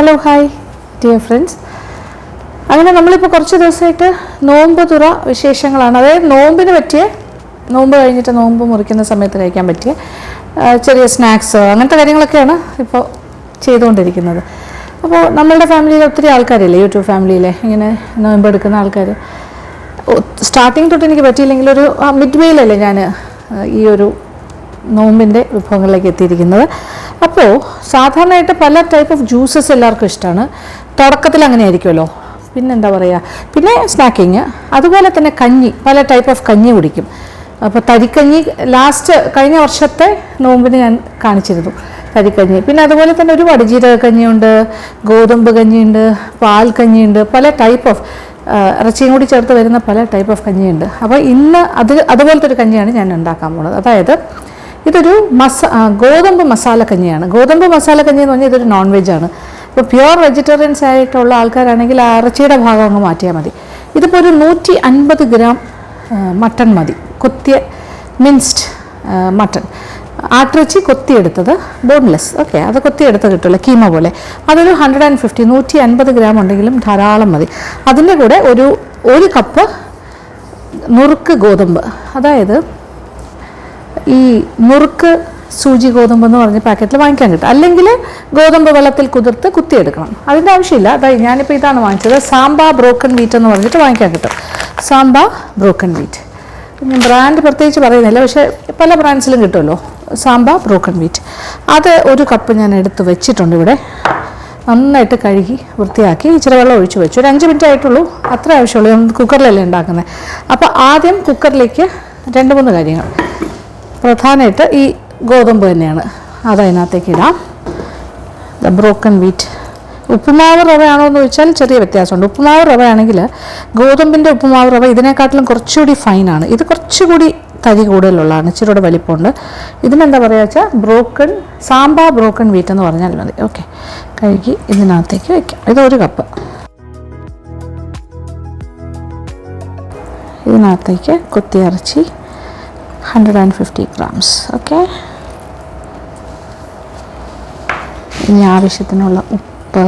Hello hi dear friends. അങ്ങനെ നമ്മളിപ്പോൾ കുറച്ച് ദിവസമായിട്ട് നോമ്പ് തുറ വിശേഷങ്ങളാണ്. അതായത് നോമ്പിന് പറ്റിയ, നോമ്പ് കഴിഞ്ഞിട്ട് നോമ്പ് മുറിക്കുന്ന സമയത്ത് കഴിക്കാൻ പറ്റിയ ചെറിയ സ്നാക്സ് അങ്ങനത്തെ കാര്യങ്ങളൊക്കെയാണ് ഇപ്പോൾ ചെയ്തുകൊണ്ടിരിക്കുന്നത്. അപ്പോൾ നമ്മളുടെ ഫാമിലിയിൽ ഒത്തിരി ആൾക്കാരില്ലേ, യൂട്യൂബ് ഫാമിലിയിലെ ഇങ്ങനെ നോമ്പ് എടുക്കുന്ന ആൾക്കാർ. സ്റ്റാർട്ടിങ് തൊട്ട് എനിക്ക് പറ്റിയില്ലെങ്കിൽ ഒരു മിഡ് വേയിലല്ലേ ഞാൻ ഈ ഒരു നോമ്പിൻ്റെ വിഭവങ്ങളിലേക്ക് എത്തിയിരിക്കുന്നത്. അപ്പോൾ സാധാരണയായിട്ട് പല ടൈപ്പ് ഓഫ് ജ്യൂസസ് എല്ലാവർക്കും ഇഷ്ടമാണ്. തുടക്കത്തിൽ അങ്ങനെ ആയിരിക്കുമല്ലോ. പിന്നെന്താ പറയുക, പിന്നെ സ്നാക്കിങ്, അതുപോലെ തന്നെ കഞ്ഞി, പല ടൈപ്പ് ഓഫ് കഞ്ഞി കുടിക്കും. അപ്പോൾ തരിക്കഞ്ഞി ലാസ്റ്റ് കഴിഞ്ഞ വർഷത്തെ നോമ്പിന് ഞാൻ കാണിച്ചിരുന്നു, തരിക്കഞ്ഞി. പിന്നെ അതുപോലെ തന്നെ ഒരുപാട് ജീരക കഞ്ഞിയുണ്ട്, ഗോതമ്പ് കഞ്ഞിയുണ്ട്, പാൽ കഞ്ഞിയുണ്ട്, പല ടൈപ്പ് ഓഫ് ഇറച്ചിയും കൂടി ചേർത്ത് വരുന്ന പല ടൈപ്പ് ഓഫ് കഞ്ഞിയുണ്ട്. അപ്പോൾ ഇന്ന് അതുപോലത്തെ ഒരു കഞ്ഞിയാണ് ഞാൻ ഉണ്ടാക്കാൻ പോകുന്നത്. അതായത് ഇതൊരു ഗോതമ്പ് മസാല കഞ്ഞിയാണ്. ഗോതമ്പ് മസാല കഞ്ഞി എന്ന് പറഞ്ഞാൽ ഇതൊരു നോൺ വെജാണ്. ഇപ്പോൾ പ്യുവർ വെജിറ്റേറിയൻസ് ആയിട്ടുള്ള ആൾക്കാരാണെങ്കിൽ ആ ഇറച്ചിയുടെ ഭാഗം അങ്ങ് മാറ്റിയാൽ മതി. ഇതിപ്പോൾ ഒരു 150 ഗ്രാം മട്ടൺ മതി, കൊത്തിയ മിൻസ്ഡ് മട്ടൺ, ആട്ടിറച്ചി കൊത്തിയെടുത്തത്, ബോൺലെസ്. ഓക്കെ, അത് കൊത്തിയെടുത്ത് കിട്ടില്ല, കീമ പോലെ. അതൊരു 150 ഗ്രാം ഉണ്ടെങ്കിലും ധാരാളം മതി. അതിൻ്റെ കൂടെ ഒരു കപ്പ് നുറുക്ക് ഗോതമ്പ്, അതായത് ഈ നുറുക്ക് സൂചി ഗോതമ്പ് എന്ന് പറഞ്ഞ് പാക്കറ്റിൽ വാങ്ങിക്കാൻ കിട്ടും. അല്ലെങ്കിൽ ഗോതമ്പ് വെള്ളത്തിൽ കുതിർത്ത് കുത്തിയെടുക്കണം. അതിൻ്റെ ആവശ്യമില്ല. അതായത് ഞാനിപ്പോൾ ഇതാണ് വാങ്ങിച്ചത്, സാമ്പാ ബ്രോക്കൺ വീറ്റ് എന്ന് പറഞ്ഞിട്ട് വാങ്ങിക്കാൻ കിട്ടും. സാമ്പാ ബ്രോക്കൺ വീറ്റ്, ഞാൻ ബ്രാൻഡ് പ്രത്യേകിച്ച് പറയുന്നില്ല, പക്ഷേ പല ബ്രാൻഡ്സിലും കിട്ടുമല്ലോ, സാമ്പാ ബ്രോക്കൺ വീറ്റ്. അത് ഒരു കപ്പ് ഞാൻ എടുത്ത് വെച്ചിട്ടുണ്ട് ഇവിടെ. നന്നായിട്ട് കഴുകി വൃത്തിയാക്കി ഇച്ചിരി വെള്ളം ഒഴിച്ച് വെച്ചു. ഒരു 5 മിനിറ്റ് ആയിട്ടുള്ളൂ, അത്ര ആവശ്യമുള്ളൂ. കുക്കറിലല്ലേ ഉണ്ടാക്കുന്നത്. അപ്പോൾ ആദ്യം കുക്കറിലേക്ക് 2-3 കാര്യങ്ങൾ. പ്രധാനമായിട്ട് ഈ ഗോതമ്പ് തന്നെയാണ്, അതതിനകത്തേക്ക് ഇടാം. Broken wheat. ഉപ്പുമാവ് റവയാണോ എന്ന് ചോദിച്ചാൽ ചെറിയ വ്യത്യാസമുണ്ട്. ഉപ്പുമാവ് റവയാണെങ്കിൽ ഗോതമ്പിൻ്റെ ഉപ്പുമാവ് റവ ഇതിനെക്കാട്ടിലും കുറച്ചുകൂടി ഫൈനാണ്. ഇത് കുറച്ചുകൂടി തരി കൂടുതലുള്ളതാണ്, ഇച്ചിരി കൂടെ വലിപ്പമുണ്ട്. ഇതിനെന്താ പറയുക വെച്ചാൽ സാമ്പാ ബ്രോക്കൺ വീറ്റ് എന്ന് പറഞ്ഞാൽ മതി. ഓക്കെ, കഴുകി ഇതിനകത്തേക്ക് വയ്ക്കാം. ഇതൊരു കപ്പ്. ഇതിനകത്തേക്ക് കൊത്തിയിറച്ചി 150 ഗ്രാംസ്. ഓക്കെ, ഇനി ആവശ്യത്തിനുള്ള ഉപ്പ്,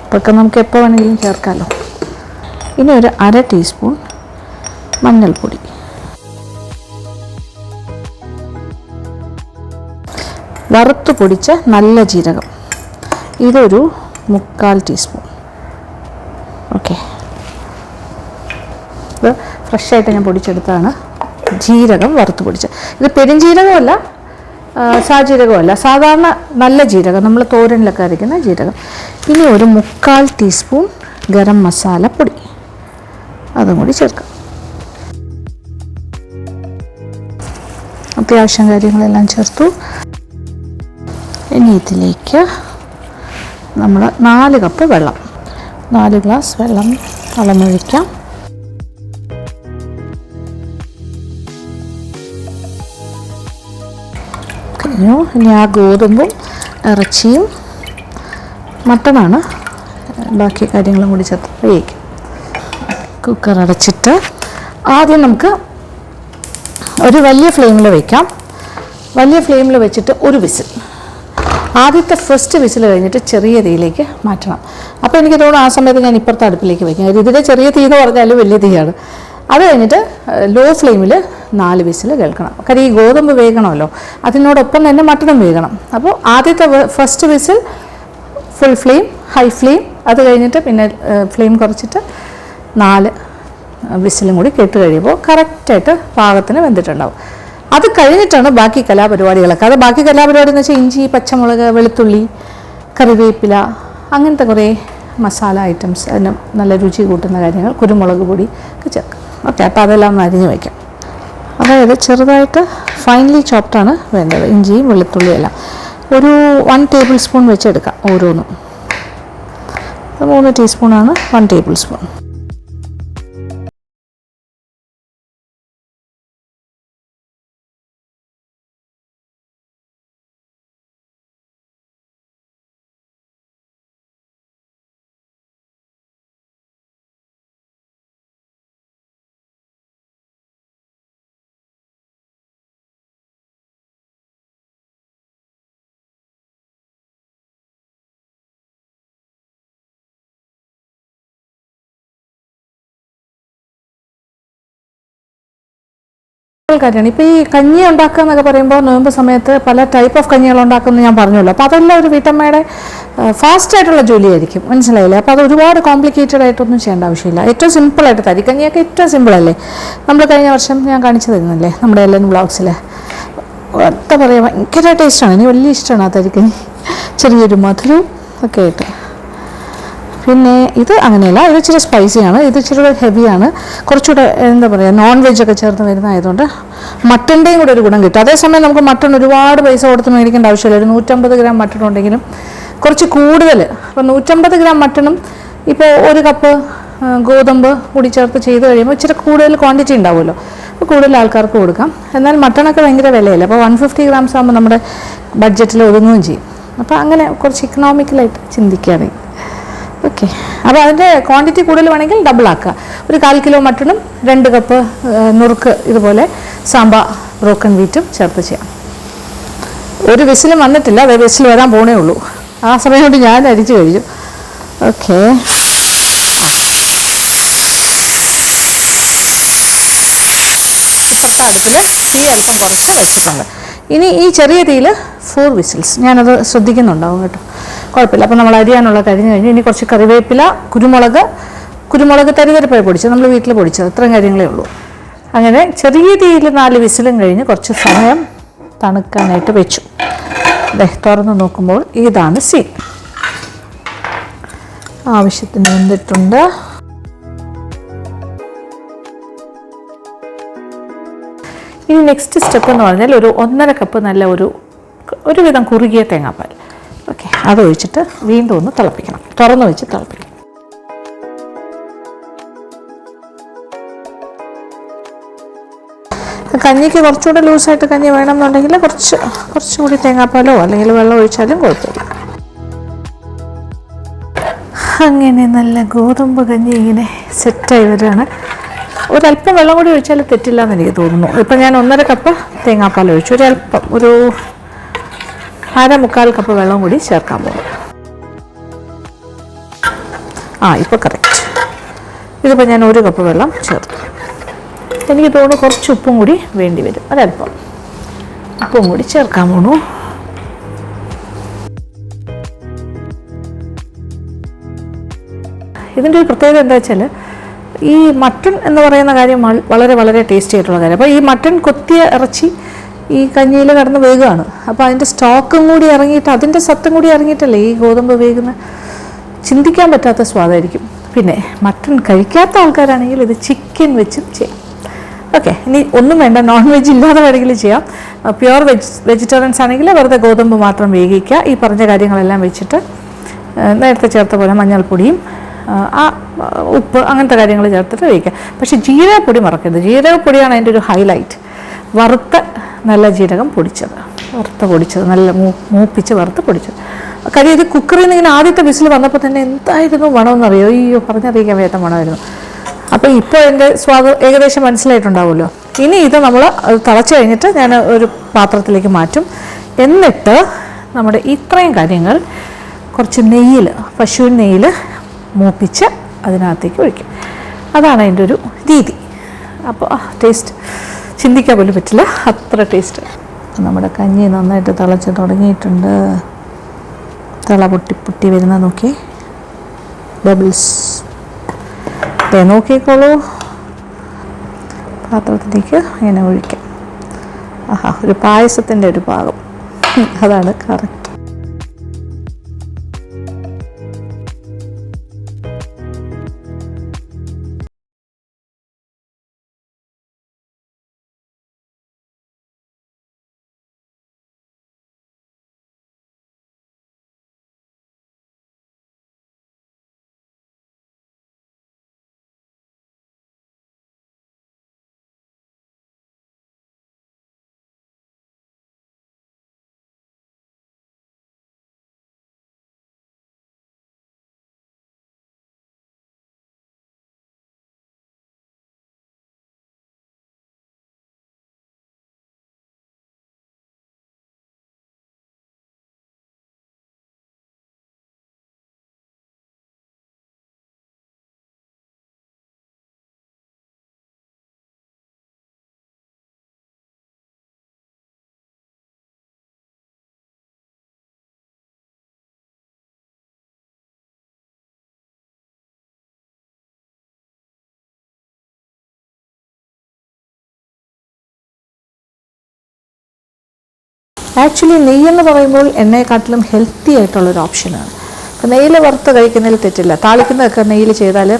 ഉപ്പൊക്കെ നമുക്ക് എപ്പോൾ വേണമെങ്കിലും ചേർക്കാമല്ലോ. ഇനി ഒരു 1/2 ടീസ്പൂൺ മഞ്ഞൾപ്പൊടി, വറുത്ത് പൊടിച്ച നല്ല ജീരകം, ഇതൊരു 3/4 ടീസ്പൂൺ. ഓക്കെ, ഇത് ഫ്രഷായിട്ട് ഞാൻ പൊടിച്ചെടുത്താണ്. ജീരകം വറുത്ത് പൊടിച്ച്, ഇത് പെരുംജീരകമല്ല, സാജീരകമല്ല, സാധാരണ നല്ല ജീരകം, നമ്മൾ തോരനിലൊക്കെ അരയ്ക്കുന്ന ജീരകം. ഇനി ഒരു 3/4 ടീസ്പൂൺ ഗരം മസാല പൊടി, അതും കൂടി ചേർക്കാം. അത്യാവശ്യം കാര്യങ്ങളെല്ലാം ചേർത്തു. ഇനി ഇതിലേക്ക് നമ്മൾ 4 കപ്പ് വെള്ളം, 4 ഗ്ലാസ് വെള്ളം അളന്നൊഴിക്കാം. ഇനി ആ ഗോതമ്പും ഇറച്ചിയും മട്ടനാണ്, ബാക്കി കാര്യങ്ങളും കൂടി ചേർത്ത് വേവിക്കും. കുക്കർ അടച്ചിട്ട് ആദ്യം നമുക്ക് ഒരു വലിയ ഫ്ലെയിമിൽ വയ്ക്കാം. വലിയ ഫ്ലെയിമിൽ വെച്ചിട്ട് ഒരു വിസിൽ, ആദ്യത്തെ ഫസ്റ്റ് വിസിൽ കഴിഞ്ഞിട്ട് ചെറിയ തീയിലേക്ക് മാറ്റണം. അപ്പോൾ എനിക്ക് തോന്നുന്നു ആ സമയത്ത് ഞാൻ ഇപ്പുറത്തെ അടുപ്പിലേക്ക് വയ്ക്കും. ഇതിൻ്റെ ചെറിയ തീ എന്ന് പറഞ്ഞാൽ വലിയ തീയാണ്. അത് കഴിഞ്ഞിട്ട് ലോ ഫ്ലെയിമിൽ 4 വിസിൽ കേൾക്കണം. കാര്യം ഈ ഗോതമ്പ് വേകണമല്ലോ, അതിനോടൊപ്പം തന്നെ മട്ടനും വേകണം. അപ്പോൾ ആദ്യത്തെ first whistle full flame, high flame, അത് കഴിഞ്ഞിട്ട് പിന്നെ ഫ്ലെയിം കുറച്ചിട്ട് 4 വിസിലും കൂടി കേട്ട് കഴിയുമ്പോൾ കറക്റ്റായിട്ട് പാകത്തിന് വെന്തിട്ടുണ്ടാവും. അത് കഴിഞ്ഞിട്ടാണ് ബാക്കി കലാപരിപാടികളൊക്കെ. അത് ബാക്കി കലാപരിപാടി എന്ന് വെച്ചാൽ ഇഞ്ചി, പച്ചമുളക്, വെളുത്തുള്ളി, കറിവേപ്പില, അങ്ങനത്തെ കുറേ മസാല ഐറ്റംസ്, അതിന് നല്ല രുചി കൂട്ടുന്ന കാര്യങ്ങൾ, കുരുമുളക് പൊടി ഒക്കെ ചേർക്കാം. ഓക്കെ, അപ്പോൾ അതെല്ലാം ഒന്ന് അരിഞ്ഞ് വയ്ക്കാം. അതായത് ചെറുതായിട്ട് ഫൈനലി ചോപ്ഡാണ് വേണ്ടത്, ഇഞ്ചിയും വെളുത്തുള്ളിയും എല്ലാം. ഒരു 1 ടേബിൾ സ്പൂൺ വെച്ചെടുക്കാം ഓരോന്നും. 3 ടീസ്പൂണാണ് 1 ടേബിൾ സ്പൂൺ. കാര്യമാണ്. ഇപ്പോൾ ഈ കഞ്ഞി ഉണ്ടാക്കുക എന്നൊക്കെ പറയുമ്പോൾ നോയമ്പ് സമയത്ത് പല ടൈപ്പ് ഓഫ് കഞ്ഞികൾ ഉണ്ടാക്കുമെന്ന് ഞാൻ പറഞ്ഞല്ലോ. അപ്പോൾ അതെല്ലാം ഒരു വീട്ടമ്മയുടെ ഫാസ്റ്റായിട്ടുള്ള ജോലിയായിരിക്കും, മനസ്സിലായില്ലേ? അപ്പോൾ അത് ഒരുപാട് കോംപ്ലിക്കേറ്റഡ് ആയിട്ടൊന്നും ചെയ്യേണ്ട ആവശ്യമില്ല. ഏറ്റവും സിമ്പിളായിട്ട് തരിക്കഞ്ഞിയൊക്കെ ഏറ്റവും സിമ്പിളല്ലേ? നമ്മൾ കഴിഞ്ഞ വർഷം ഞാൻ കാണിച്ചു തരുന്നില്ലേ നമ്മുടെ എല്ലാം വ്ളോഗ്സിൽ. എന്താ പറയുക, ഭയങ്കര ടേസ്റ്റാണ്. എനിക്ക് വലിയ ഇഷ്ടമാണ് ആ തരിക്കഞ്ഞി, ചെറിയൊരു മധുരവും ഒക്കെ ആയിട്ട്. പിന്നെ ഇത് അങ്ങനെയല്ല, ഇത് ഇച്ചിരി സ്പൈസിയാണ്, ഇത് ഇച്ചിരി ഹെവിയാണ്, കുറച്ചുകൂടെ എന്താ പറയുക നോൺ വെജ് ഒക്കെ ചേർന്ന് വരുന്നതായതുകൊണ്ട് മട്ടൻ്റെയും കൂടെ ഒരു ഗുണം കിട്ടും. അതേസമയം നമുക്ക് മട്ടൺ ഒരുപാട് പൈസ കൊടുത്ത് മേടിക്കേണ്ട ആവശ്യമില്ല. ഒരു 150 ഗ്രാം മട്ടൺ ഉണ്ടെങ്കിലും കുറച്ച് കൂടുതൽ, ഇപ്പോൾ 150 ഗ്രാം മട്ടണും ഇപ്പോൾ 1 കപ്പ് ഗോതമ്പ് കൂടി ചേർത്ത് ചെയ്ത് കഴിയുമ്പോൾ ഇച്ചിരി കൂടുതൽ ക്വാണ്ടിറ്റി ഉണ്ടാവുമല്ലോ, അപ്പോൾ കൂടുതൽ ആൾക്കാർക്ക് കൊടുക്കാം. എന്നാൽ മട്ടണൊക്കെ ഭയങ്കര വിലയല്ല, അപ്പോൾ 150 ഗ്രാംസ് ആകുമ്പോൾ നമ്മുടെ ബഡ്ജറ്റിൽ ഒതുങ്ങുകയും ചെയ്യും. അപ്പോൾ അങ്ങനെ കുറച്ച് ഇക്കണോമിക്കലായിട്ട് ചിന്തിക്കുകയാണ്. ഓക്കെ, അപ്പോൾ അതിൻ്റെ ക്വാണ്ടിറ്റി കൂടുതൽ വേണമെങ്കിൽ ഡബിൾ ആക്കുക. ഒരു 1/4 കിലോ മട്ടണും 2 കപ്പ് നുറുക്ക് ഇതുപോലെ സാമ്പാർ ബ്രോക്കൺ വീറ്റും ചേർത്ത് ചെയ്യാം. ഒരു വിസിലും വന്നിട്ടില്ല, അതേ വിസിൽ വരാൻ പോണേ ഉള്ളൂ. ആ സമയം കൊണ്ട് ഞാൻ അരിച്ചു കഴിച്ചു. ഓക്കെ, തീ അല്പം കുറച്ച് വെച്ചിട്ടുണ്ട്. ഇനി ഈ ചെറിയ തീയിൽ 4 വിസിൽസ്, ഞാനത് ശ്രദ്ധിക്കുന്നുണ്ടാവും കേട്ടോ, കുഴപ്പമില്ല. അപ്പോൾ നമ്മൾ അരിയാനുള്ള കഴിഞ്ഞ് ഇനി കുറച്ച് കറിവേപ്പില, കുരുമുളക് തരിതരിപ്പായി പൊടിച്ചത്, നമ്മൾ വീട്ടിൽ പൊടിച്ചത്, ഇത്രയും കാര്യങ്ങളേ ഉള്ളൂ. അങ്ങനെ ചെറിയ തീയിൽ 4 വിസിലും കഴിഞ്ഞ് കുറച്ച് സമയം തണുക്കാനായിട്ട് വെച്ചു. തുറന്ന് നോക്കുമ്പോൾ ഇതാണ് സീൻ. ആവശ്യത്തിന് വെന്തിട്ടുണ്ട്. ഇനി നെക്സ്റ്റ് സ്റ്റെപ്പ് എന്ന് പറഞ്ഞാൽ ഒരു 1.5 കപ്പ് നല്ല ഒരുവിധം കുറുകിയ തേങ്ങാപ്പാൽ. ഓക്കെ, അതൊഴിച്ചിട്ട് വീണ്ടും ഒന്ന് തിളപ്പിക്കണം, തുറന്ന് വെച്ച് തിളപ്പിക്കണം. കഞ്ഞിക്ക് കുറച്ചുകൂടെ ലൂസായിട്ട് കഞ്ഞി വേണമെന്നുണ്ടെങ്കിൽ കുറച്ചുകൂടി തേങ്ങാപ്പാലോ അല്ലെങ്കിൽ വെള്ളം ഒഴിച്ചാലും കുഴപ്പമില്ല. അങ്ങനെ നല്ല ഗോതമ്പ് കഞ്ഞി ഇങ്ങനെ സെറ്റായി വരികയാണ്. ഒരല്പം വെള്ളം കൂടി ഒഴിച്ചാൽ തെറ്റില്ല എന്ന് എനിക്ക് തോന്നുന്നു. ഇപ്പം ഞാൻ 1.5 കപ്പ് തേങ്ങാപ്പാൽ ഒഴിച്ചു, ഒരല്പം ഒരു 1/4 കപ്പ് വെള്ളം കൂടി ചേർക്കാൻ പോകും. ഇപ്പോൾ കറക്റ്റ്. ഇതിപ്പോൾ ഞാൻ 1 കപ്പ് വെള്ളം ചേർത്തു. എനിക്ക് തോന്നുന്നു കുറച്ച് ഉപ്പും കൂടി വേണ്ടി വരും, ഒരല്പം ഉപ്പും കൂടി ചേർക്കാൻ പോണു. ഇതിൻ്റെ ഒരു പ്രത്യേകത എന്താ വെച്ചാൽ ഈ മട്ടൺ എന്ന് പറയുന്ന കാര്യം വളരെ വളരെ ടേസ്റ്റി ആയിട്ടുള്ള കാര്യം. അപ്പോൾ ഈ മട്ടൺ കൊത്തിയ ഇറച്ചി ഈ കഞ്ഞിയിൽ കിടന്ന് വേഗമാണ്. അപ്പോൾ അതിൻ്റെ സ്റ്റോക്കും കൂടി ഇറങ്ങിയിട്ട് അതിൻ്റെ സത്തും കൂടി ഇറങ്ങിയിട്ടല്ലേ ഈ ഗോതമ്പ് വേഗുന്ന, ചിന്തിക്കാൻ പറ്റാത്ത സ്വാദായിരിക്കും. പിന്നെ മട്ടൺ കഴിക്കാത്ത ആൾക്കാരാണെങ്കിൽ ഇത് ചിക്കൻ വെച്ചും ചെയ്യാം. ഓക്കെ, ഇനി ഒന്നും വേണ്ട, നോൺ വെജ് ഇല്ലാതെ വേണമെങ്കിലും ചെയ്യാം. പ്യുവർ വെജിറ്റേറിയൻസ് ആണെങ്കിൽ വെറുതെ ഗോതമ്പ് മാത്രം വേവിക്കുക. ഈ പറഞ്ഞ കാര്യങ്ങളെല്ലാം വെച്ചിട്ട് നേരത്തെ ചേർത്ത പോലെ മഞ്ഞൾപ്പൊടിയും ഉപ്പ് അങ്ങനത്തെ കാര്യങ്ങൾ ചേർത്തിട്ട് വേവിക്കുക. പക്ഷേ ജീരകപ്പൊടി മറക്കരുത്, ജീരകപ്പൊടിയാണ് അതിൻ്റെ ഒരു ഹൈലൈറ്റ്. വറുത്ത നല്ല ജീരകം പൊടിച്ചത്, നല്ല മൂപ്പിച്ച് വറുത്ത് പൊടിച്ചത്. കാര്യം ഇത് കുക്കറിൽ നിന്ന് ഇങ്ങനെ ആദ്യത്തെ വിസിൽ വന്നപ്പോൾ തന്നെ എന്തായിരുന്നു മണമെന്നറിയോ? അയ്യോ, പറഞ്ഞറിയിക്കാൻ വയ്യാത്ത മണമായിരുന്നു. അപ്പോൾ ഇപ്പോൾ എൻ്റെ സ്വാദ് ഏകദേശം മനസ്സിലായിട്ടുണ്ടാവുമല്ലോ. ഇനി ഇത് നമ്മൾ തിളച്ച് കഴിഞ്ഞിട്ട് ഞാൻ ഒരു പാത്രത്തിലേക്ക് മാറ്റും. എന്നിട്ട് നമ്മുടെ ഇത്രയും കാര്യങ്ങൾ കുറച്ച് നെയ്യിൽ, പശുവിൻ നെയ്യിൽ മൂപ്പിച്ച് അതിനകത്തേക്ക് ഒഴിക്കും. അതാണ് അതിൻ്റെ ഒരു രീതി. അപ്പോൾ ടേസ്റ്റ് ചിന്തിക്കാൻ പോലും പറ്റില്ല, അത്ര ടേസ്റ്റ്. നമ്മുടെ കഞ്ഞി നന്നായിട്ട് തിളച്ച് തുടങ്ങിയിട്ടുണ്ട്. തിള പൊട്ടി വരുന്ന നോക്കി, ബബിൾസ് നോക്കിക്കോളൂ. പാത്രത്തിലേക്ക് ഇങ്ങനെ ഒഴിക്കാം. ഒരു പായസത്തിൻ്റെ ഒരു പാകം, അതാണ് കറക്റ്റ്. ആക്ച്വലി നെയ്യെന്ന് പറയുമ്പോൾ എണ്ണയെക്കാട്ടിലും ഹെൽത്തി ആയിട്ടുള്ളൊരു ഓപ്ഷനാണ്. അപ്പോൾ നെയ്യിൽ വറുത്ത് കഴിക്കുന്നതിൽ തെറ്റില്ല. താളിക്കുന്നതൊക്കെ നെയ്യിൽ ചെയ്താൽ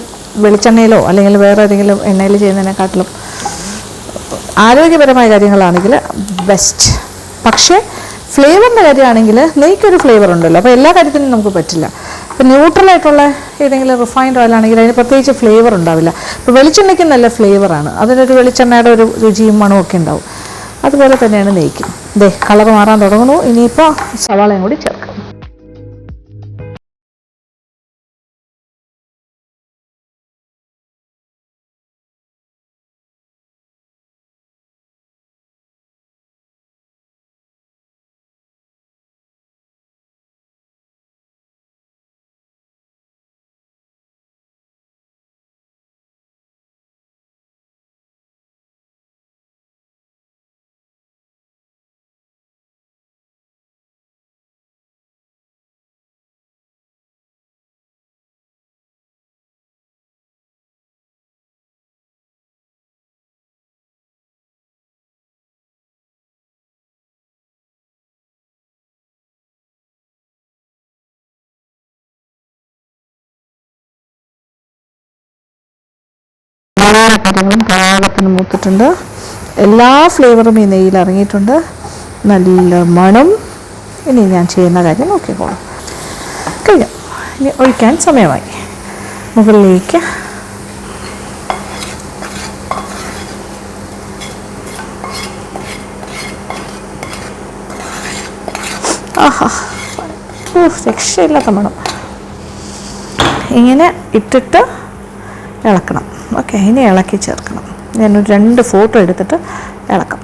വെളിച്ചെണ്ണയിലോ അല്ലെങ്കിൽ വേറെ ഏതെങ്കിലും എണ്ണയിൽ ചെയ്യുന്നതിനെക്കാട്ടിലും ആരോഗ്യപരമായ കാര്യങ്ങളാണെങ്കിൽ ബെസ്റ്റ്. പക്ഷേ ഫ്ലേവറിൻ്റെ കാര്യമാണെങ്കിൽ നെയ്ക്കൊരു ഫ്ലേവർ ഉണ്ടല്ലോ, അപ്പോൾ എല്ലാ കാര്യത്തിനും നമുക്ക് പറ്റില്ല. ഇപ്പോൾ ന്യൂട്രലായിട്ടുള്ള ഏതെങ്കിലും റിഫൈൻഡ് ഓയിലാണെങ്കിൽ അതിന് പ്രത്യേകിച്ച് ഫ്ലേവർ ഉണ്ടാവില്ല. ഇപ്പോൾ വെളിച്ചെണ്ണയ്ക്ക് നല്ല ഫ്ലേവറാണ്, അതിനൊരു വെളിച്ചെണ്ണയുടെ ഒരു രുചിയും മണവും ഒക്കെ ഉണ്ടാവും. അതുപോലെ തന്നെയാണ് നെയ്ക്ക്. ദേ കളർ മാറാൻ തുടങ്ങുന്നു. ഇനിയിപ്പോൾ സവാളയും കൂടി ചേർക്കാം. എല്ലാ കാര്യങ്ങളും പാകത്തിന് മൂത്തിട്ടുണ്ട്. എല്ലാ ഫ്ലേവറും ഈ നെയ്യിൽ ഇറങ്ങിയിട്ടുണ്ട്. നല്ല മണം. ഇനി ഞാൻ ചെയ്യുന്ന കാര്യം നോക്കിക്കോളാം. കഴിഞ്ഞു. ഇനി ഒഴിക്കാൻ സമയമായി. മുകളിലേക്ക് ആഹാ, രക്ഷയില്ലാത്ത മണം. ഇങ്ങനെ ഇട്ടിട്ട് ഇളക്കണം. ഓക്കെ, ഇനി ഇളക്കി ചേർക്കണം. ഞാനൊരു 2 ഫോട്ടോ എടുത്തിട്ട് ഇളക്കാം.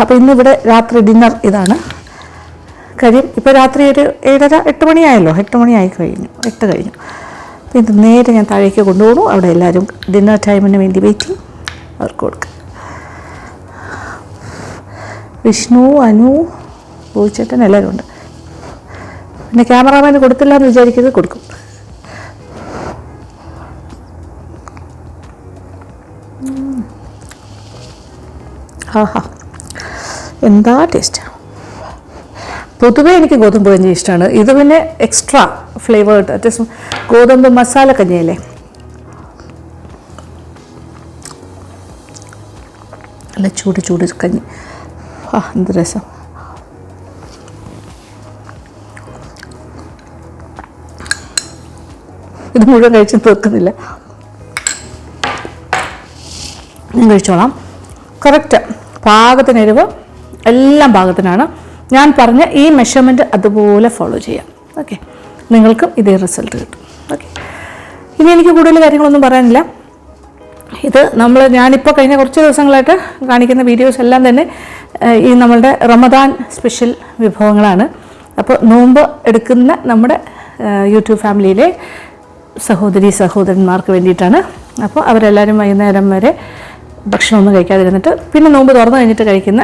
അപ്പോൾ ഇന്നിവിടെ രാത്രി ഡിന്നർ ഇതാണ് കാര്യം. ഇപ്പോൾ രാത്രി ഒരു 7:30-8 മണിയായല്ലോ. 8 മണിയായി കഴിഞ്ഞു, 8 കഴിഞ്ഞു. അപ്പോൾ ഇത് നേരെ ഞാൻ താഴേക്ക് കൊണ്ടുപോകുന്നു. അവിടെ എല്ലാവരും ഡിന്നർ ടൈമിന് വേണ്ടി വെയിറ്റിംഗ്. അവർക്ക് കൊടുക്കുക. വിഷ്ണു, അനു, പൂച്ചേട്ടൻ എല്ലാവരും ഉണ്ട്. പിന്നെ ക്യാമറാമാന് കൊടുത്തില്ല എന്ന് വിചാരിക്കുന്നത്, കൊടുക്കും. ആഹാ, എന്താ ടേസ്റ്റ്. പൊതുവേ എനിക്ക് ഗോതമ്പ് കഞ്ഞി ഇഷ്ടമാണ്. ഇത് പിന്നെ എക്സ്ട്രാ ഫ്ലേവേർഡ്. അത്യാവശ്യം ഗോതമ്പ് മസാല കഞ്ഞിയല്ലേ, നല്ല ചൂട് ചൂട് കഞ്ഞി. എന്ത് രസം. ഇത് മുഴുവൻ കഴിച്ച് തീർക്കുന്നില്ല, ഞാൻ കഴിച്ചോളാം. കറക്റ്റ് പാകത്തിന് എരിവ് എല്ലാം പാകത്തിനാണ്. ഞാൻ പറഞ്ഞ ഈ മെഷർമെൻറ്റ് അതുപോലെ ഫോളോ ചെയ്യാം. ഓക്കെ, നിങ്ങൾക്കും ഇതേ റിസൾട്ട് കിട്ടും. ഓക്കെ, ഇനി എനിക്ക് കൂടുതൽ കാര്യങ്ങളൊന്നും പറയാനില്ല. ഇത് ഞാനിപ്പോൾ കഴിഞ്ഞ കുറച്ച് ദിവസങ്ങളായിട്ട് കാണിക്കുന്ന വീഡിയോസ് എല്ലാം തന്നെ ഈ നമ്മളുടെ റമദാൻ സ്പെഷ്യൽ വിഭവങ്ങളാണ്. അപ്പോൾ നോമ്പ് എടുക്കുന്ന നമ്മുടെ യൂട്യൂബ് ഫാമിലിയിലെ സഹോദരന്മാർക്ക് വേണ്ടിയിട്ടാണ്. അപ്പോൾ അവരെല്ലാവരും വൈകുന്നേരം വരെ ഭക്ഷണമൊന്നും കഴിക്കാതിരുന്നിട്ട് പിന്നെ നോമ്പ് തുറന്നു കഴിഞ്ഞിട്ട് കഴിക്കുന്ന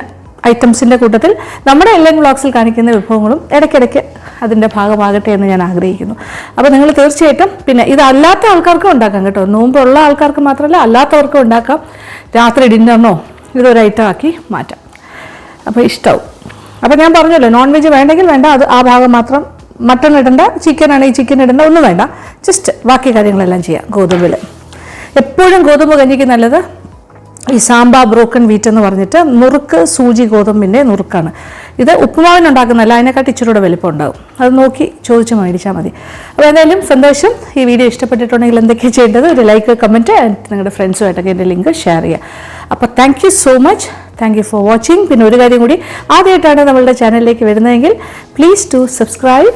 ഐറ്റംസിൻ്റെ കൂട്ടത്തിൽ നമ്മുടെ എല്ലാം വ്ളോഗ്സിൽ കാണിക്കുന്ന വിഭവങ്ങളും ഇടയ്ക്കിടയ്ക്ക് അതിൻ്റെ ഭാഗമാകട്ടെ എന്ന് ഞാൻ ആഗ്രഹിക്കുന്നു. അപ്പോൾ നിങ്ങൾ തീർച്ചയായിട്ടും പിന്നെ ഇതല്ലാത്ത ആൾക്കാർക്കും ഉണ്ടാക്കാം കേട്ടോ. നോമ്പുള്ള ആൾക്കാർക്ക് മാത്രമല്ല അല്ലാത്തവർക്കും ഉണ്ടാക്കാം. രാത്രി ഡിന്നറിനോ ഇതൊരു ഐറ്റം ആക്കി മാറ്റാം. അപ്പോൾ ഇഷ്ടമാവും. അപ്പോൾ ഞാൻ പറഞ്ഞല്ലോ, നോൺ വെജ് വേണ്ടെങ്കിൽ വേണ്ട, അത് ആ ഭാഗം മാത്രം മട്ടൺ ഇടണ്ട, ചിക്കൻ ആണെങ്കിൽ ചിക്കൻ ഇടണ്ട, ഒന്നും വേണ്ട. ജസ്റ്റ് ബാക്കി കാര്യങ്ങളെല്ലാം ചെയ്യാം ഗോതമ്പിൽ. എപ്പോഴും ഗോതമ്പ് കഞ്ഞിക്ക് നല്ലത് ഈ സാമ്പാ ബ്രോക്കൺ വീറ്റ് എന്ന് പറഞ്ഞിട്ട് നുറുക്ക് സൂചി ഗോതമ്പിൻ്റെ നുറുക്കാണ്. ഇത് ഉപ്പുമാവിനുണ്ടാക്കുന്നതല്ല, അതിനെക്കാട്ടി ഇച്ചിരി കൂടെ വലിപ്പം ഉണ്ടാകും. അത് നോക്കി ചോദിച്ച് മേടിച്ചാൽ മതി. അപ്പോൾ എന്തായാലും സന്തോഷം. ഈ വീഡിയോ ഇഷ്ടപ്പെട്ടിട്ടുണ്ടെങ്കിൽ എന്തൊക്കെയാണ് ചെയ്യേണ്ടത്? ഒരു ലൈക്ക്, കമൻറ്റ്, നിങ്ങളുടെ ഫ്രണ്ട്സുമായിട്ടൊക്കെ എൻ്റെ ലിങ്ക് ഷെയർ ചെയ്യുക. അപ്പോൾ thank you so much. Thank you for watching. പിന്നെ ഒരു കാര്യം കൂടി, ആദ്യമായിട്ടാണ് നമ്മളുടെ ചാനലിലേക്ക് വരുന്നതെങ്കിൽ പ്ലീസ് ടു സബ്സ്ക്രൈബ്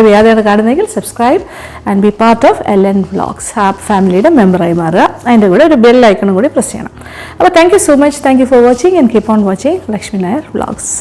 ചെയ്യാതെയാണ് കാണുന്നതെങ്കിൽ subscribe and B part of LN vlogs. ആ ഫാമിലിയുടെ മെമ്പറായി മാറുക. അതിൻ്റെ കൂടെ ഒരു ബെൽ ഐക്കണും കൂടി പ്രസ് ചെയ്യണം. അപ്പോൾ thank you so much. Thank you for watching and keep on watching Lakshmi Nair vlogs.